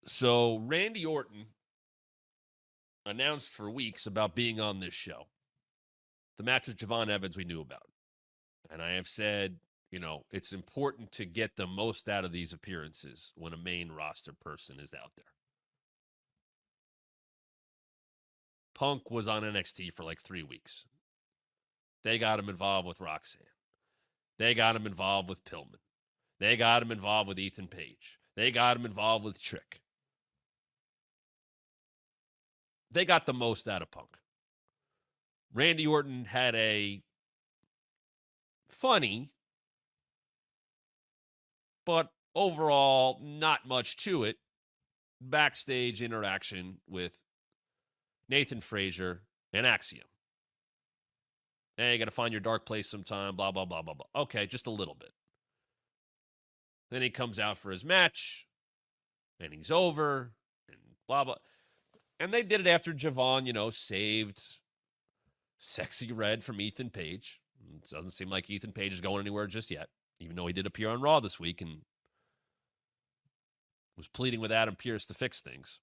So Randy Orton announced for weeks about being on this show. The match with Javon Evans we knew about. And I have said, it's important to get the most out of these appearances when a main roster person is out there. Punk was on NXT for like 3 weeks. They got him involved with Roxanne. They got him involved with Pillman. They got him involved with Ethan Page. They got him involved with Trick. They got the most out of Punk. Randy Orton had a funny, but overall not much to it, backstage interaction with Nathan Frazier and Axiom. Hey, you got to find your dark place sometime, blah, blah, blah, blah, blah. Okay, just a little bit. Then he comes out for his match, and he's over, and blah, blah. And they did it after Javon, saved Sexy Red from Ethan Page. It doesn't seem like Ethan Page is going anywhere just yet, even though he did appear on Raw this week and was pleading with Adam Pearce to fix things.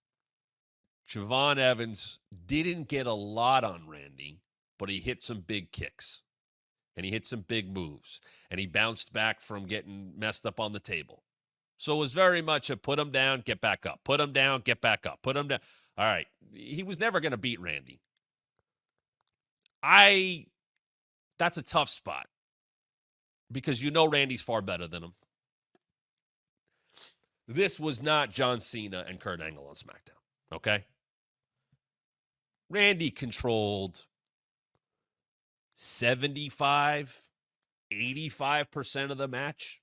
Javon Evans didn't get a lot on Randy, but he hit some big kicks. And he hit some big moves. And he bounced back from getting messed up on the table. So it was very much a put him down, get back up. Put him down, get back up. Put him down. All right. He was never going to beat Randy. That's a tough spot. Because Randy's far better than him. This was not John Cena and Kurt Angle on SmackDown. Okay? Randy controlled 75, 85% of the match.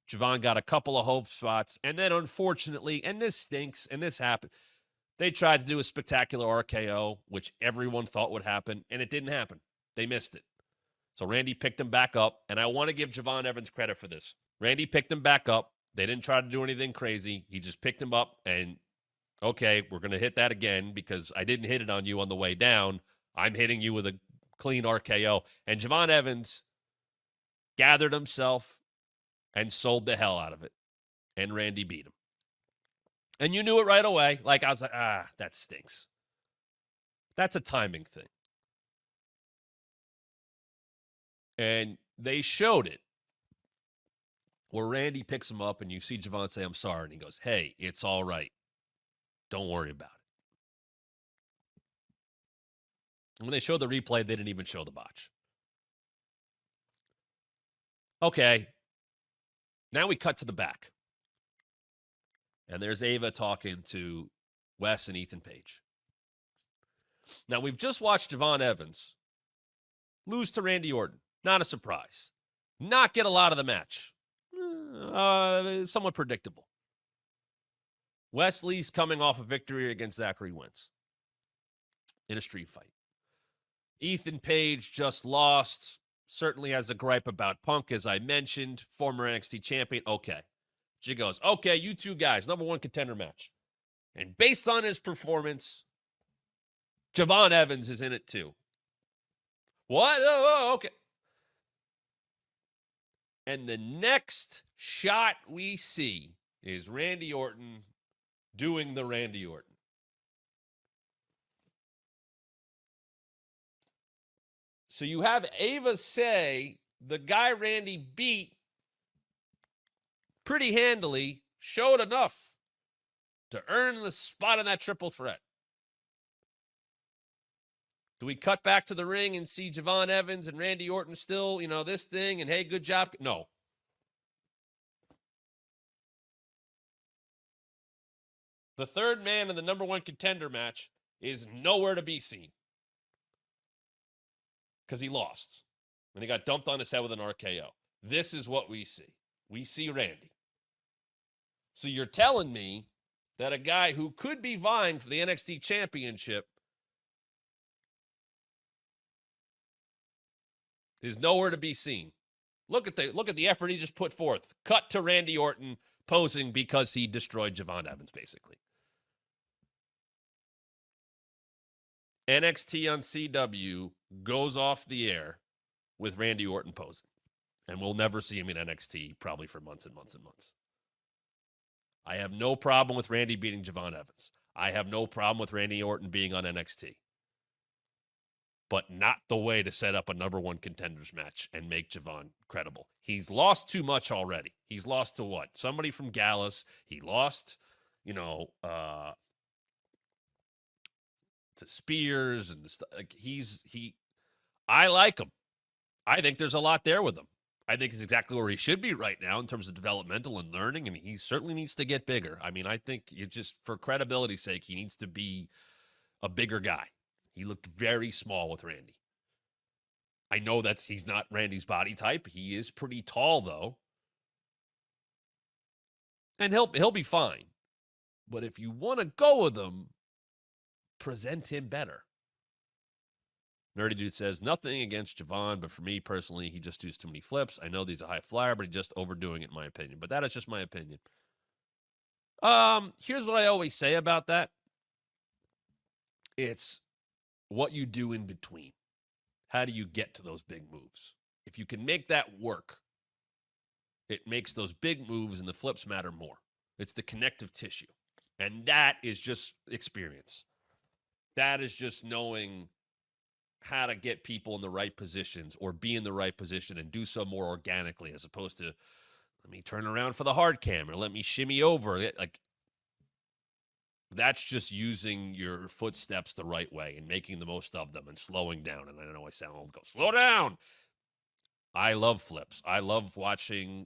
Javon got a couple of hope spots. And then, unfortunately, and this stinks, and this happened, they tried to do a spectacular RKO, which everyone thought would happen, and it didn't happen. They missed it. So Randy picked him back up, and I want to give Javon Evans credit for this. Randy picked him back up. They didn't try to do anything crazy. He just picked him up, and, okay, we're going to hit that again because I didn't hit it on you on the way down. I'm hitting you with a clean RKO. And Javon Evans gathered himself and sold the hell out of it. And Randy beat him. And you knew it right away. Like, I was like, that stinks. That's a timing thing. And they showed it where Randy picks him up and you see Javon say, I'm sorry. And he goes, hey, it's all right. Don't worry about it. When they showed the replay, they didn't even show the botch. Okay. Now we cut to the back. And there's Ava talking to Wes and Ethan Page. Now, we've just watched Javon Evans lose to Randy Orton. Not a surprise. Not get a lot of the match. Somewhat predictable. Wesley's coming off a victory against Zachary Wentz in a street fight. Ethan Page just lost. Certainly has a gripe about Punk, as I mentioned. Former NXT champion. Okay. She goes, okay, you two guys, number one contender match. And based on his performance, Javon Evans is in it too. What? Oh, okay. And the next shot we see is Randy Orton doing the Randy Orton. So you have Ava say the guy Randy beat pretty handily, showed enough to earn the spot in that triple threat. Do we cut back to the ring and see Javon Evans and Randy Orton still, this thing, and hey, good job? No. The third man in the number one contender match is nowhere to be seen. Because he lost. And he got dumped on his head with an RKO. This is what we see. We see Randy. So you're telling me that a guy who could be vying for the NXT championship is nowhere to be seen. Look at the effort he just put forth. Cut to Randy Orton posing because he destroyed Javon Evans, basically. NXT on CW goes off the air with Randy Orton posing. And we'll never see him in NXT probably for months and months and months. I have no problem with Randy beating Javon Evans. I have no problem with Randy Orton being on NXT. But not the way to set up a number one contenders match and make Javon credible. He's lost too much already. He's lost to what? Somebody from Gallus. He lost, to Spears and stuff. Like I like him. I think there's a lot there with him. I think he's exactly where he should be right now in terms of developmental and learning, and he certainly needs to get bigger. I mean, I think for credibility's sake, he needs to be a bigger guy. He looked very small with Randy. I know he's not Randy's body type. He is pretty tall, though. And he'll be fine. But if you want to go with him, present him better. Nerdy Dude says, nothing against Javon, but for me personally, he just does too many flips. I know he's a high flyer, but he's just overdoing it in my opinion. But that is just my opinion. Here's what I always say about that. It's what you do in between. How do you get to those big moves? If you can make that work, it makes those big moves and the flips matter more. It's the connective tissue. And that is just experience. That is just knowing how to get people in the right positions or be in the right position and do so more organically as opposed to let me turn around for the hard cam or let me shimmy over. Like, that's just using your footsteps the right way and making the most of them and slowing down. And I know I sound old, go slow down. I love flips. I love watching,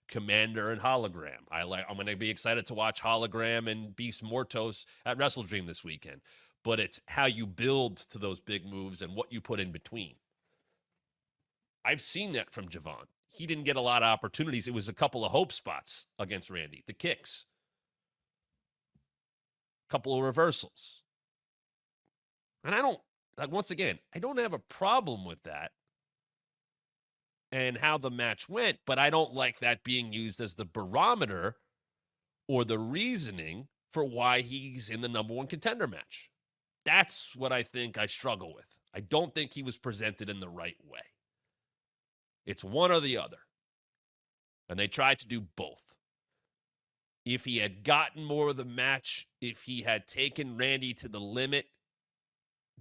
Commander and Hologram. I'm going to be excited to watch Hologram and Beast Mortos at Wrestle Dream this weekend. But it's how you build to those big moves and what you put in between. I've seen that from Javon. He didn't get a lot of opportunities. It was a couple of hope spots against Randy. The kicks. A couple of reversals. And I don't have a problem with that and how the match went, but I don't like that being used as the barometer or the reasoning for why he's in the number one contender match. That's what I think I struggle with. I don't think he was presented in the right way. It's one or the other. And they tried to do both. If he had gotten more of the match, if he had taken Randy to the limit,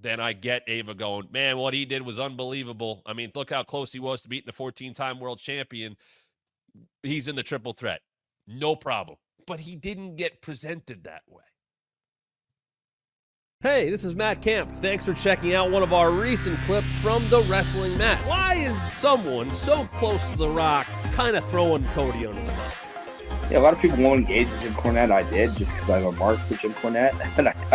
then I get Ava going, man, what he did was unbelievable. I mean, look how close he was to beating the 14-time world champion. He's in the triple threat. No problem. But he didn't get presented that way. Hey, this is Matt Camp. Thanks for checking out one of our recent clips from the Wrestling Mat. Why is someone so close to The Rock kind of throwing Cody under the bus? Yeah, a lot of people won't engage with Jim Cornette. I did, just because I have a mark for Jim Cornette.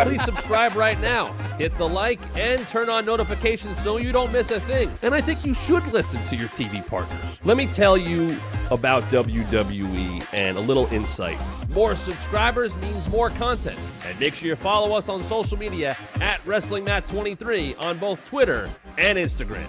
Please subscribe right now. Hit the like and turn on notifications so you don't miss a thing. And I think you should listen to your TV partners. Let me tell you about WWE and a little insight. More subscribers means more content. And make sure you follow us on social media at WrestlingMat23 on both Twitter and Instagram.